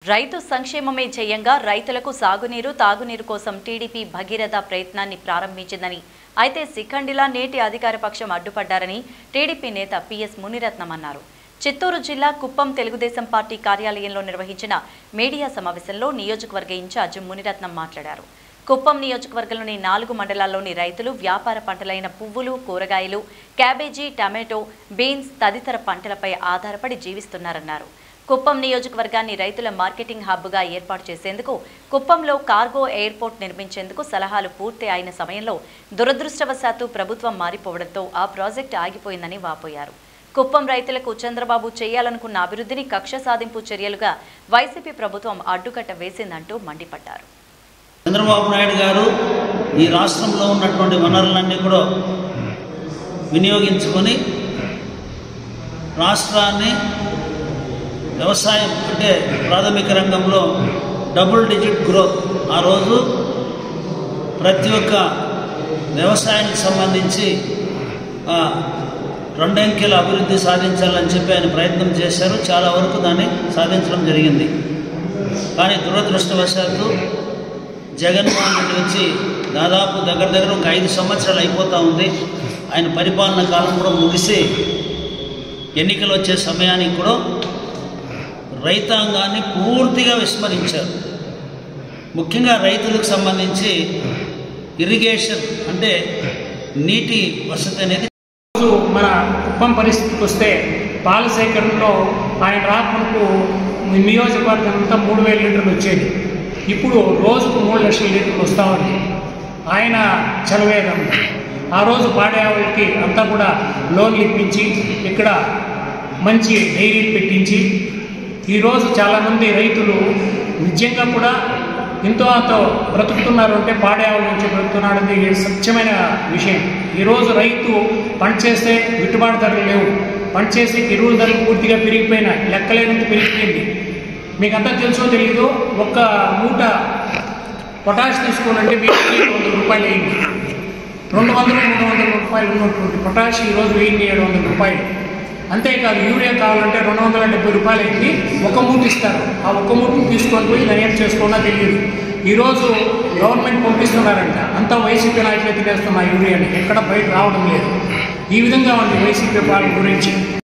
రైతు సంక్షేమమే ధ్యేయంగా రైతులకు సాగునీరు తాగునీరు కోసం టీడీపీ భగీరథ ప్రయత్నాన్ని ప్రారంభించిందని అయితే శిఖండిలా నేటి అధికార పక్షం అడ్డుపడ్డారని టీడీపీ నేత పిఎస్ మునిరత్నం అన్నారు. చిత్తూరు జిల్లా కుప్పం తెలుగుదేశం పార్టీ కార్యాలయంలో నిర్వహించిన మీడియా సమావేశంలో నియోజకవర్గ ఇన్ఛార్జ్ మునిరత్నం మాట్లాడారు. కుప్పం నియోజకవర్గంలోని 4 మండలాల్లోని రైతులు వ్యాపార పంటలైన పువ్వులు, కూరగాయలు, క్యాబేజీ, టమాటో, బీన్స్ తదితర పంటలపై ఆధారపడి జీవిస్తున్నారన్నారు. కుప్పం నియోజకవర్గాన్ని రైతుల మార్కెటింగ్ హబ్గా ఏర్పాటు చేసేందుకు కుప్పంలో కార్గో ఎయిర్పోర్ట్ నిర్మించేందుకు సలహాలు పూర్తి అయిన సమయంలో దురదృష్టవశాత్తు ప్రభుత్వం మారిపోవడంతో ఆ ప్రాజెక్టు ఆగిపోయిందని వాపోయారు. కుప్పం రైతులకు చంద్రబాబు చేయాలనుకున్న అభివృద్ధిని కక్ష సాధింపు చర్యలుగా వైసీపీ ప్రభుత్వం అడ్డుకట్ట వేసిందంటూ మండిపడ్డారు. చంద్రబాబు నాయుడు గారు ఈ రాష్ట్రంలో ఉన్నటువంటి వనరులన్నీ కూడా వినియోగించుకొని రాష్ట్రాన్ని వ్యవసాయం అంటే ప్రాథమిక రంగంలో డబుల్ డిజిట్ గ్రోత్ ఆ రోజు ప్రతి ఒక్క వ్యవసాయానికి సంబంధించి 2 అంకెల అభివృద్ధి సాధించాలని చెప్పి ఆయన ప్రయత్నం చేశారు. చాలా వరకు దాన్ని సాధించడం జరిగింది. కానీ దురదృష్టవశాత్తు జగన్మోహన్ రెడ్డి వచ్చి దాదాపు దగ్గర ఒక 5 సంవత్సరాలు అయిపోతూ ఉంది. ఆయన పరిపాలన కాలం కూడా ముగిసి ఎన్నికలు వచ్చే సమయానికి కూడా రైతాంగాన్ని పూర్తిగా విస్మరించారు. ముఖ్యంగా రైతులకు సంబంధించి ఇరిగేషన్ అంటే నీటి వసతి అనేది మన కుప్పం పరిస్థితికి వస్తే పాల సేకరణలో ఆయన రాకముందు నియోజకవర్గం అంతా 3000 లీటర్లు వచ్చేది. ఇప్పుడు రోజుకు 3 లక్షల లీటర్లు వస్తూ ఉంది. ఆయన చలవేదం ఆ రోజు పాడే ఆవులకి అంతా కూడా లోన్లు ఇప్పించి ఇక్కడ మంచి డైరీలు పెట్టించి ఈరోజు చాలామంది రైతులు నిజంగా కూడా ఎంతో అంతో బ్రతుకుతున్నారు. అంటే పాడే ఆవుల నుంచి బ్రతుకుతున్నాడు అనేది సత్యమైన విషయం. ఈరోజు రైతు పంట చేస్తే గిట్టుబాటు ధరలు లేవు. పంట చేసి ఎరువుల ధరలు పూర్తిగా పెరిగిపోయినాయి, లెక్కలేనంత పెరిగిపోయింది. మీకు అంతా తెలుసో తెలీదు, ఒక్క మూట పొటాష్ తీసుకోవాలంటే వీటికి 100 రూపాయలు అయింది. 200-300 రూపాయలు ఉన్నటువంటి పొటాష్ ఈరోజు 1700 రూపాయలు. అంతేకాదు యూరియా కావాలంటే 270 రూపాయలు అయింది. ఒక మూట ఇస్తారు. ఆ ఒక్క మూటను తీసుకొని పోయి దాన్ని ఏం చేసుకోవాలో తెలియదు. ఈరోజు గవర్నమెంట్ పంపిస్తున్నారంట, అంతా వైసీపీ నాయకులు తినేస్తున్న యూరియాని ఎక్కడ బయట రావడం లేదు. ఈ విధంగా ఉంది వైసీపీ పాలన గురించి.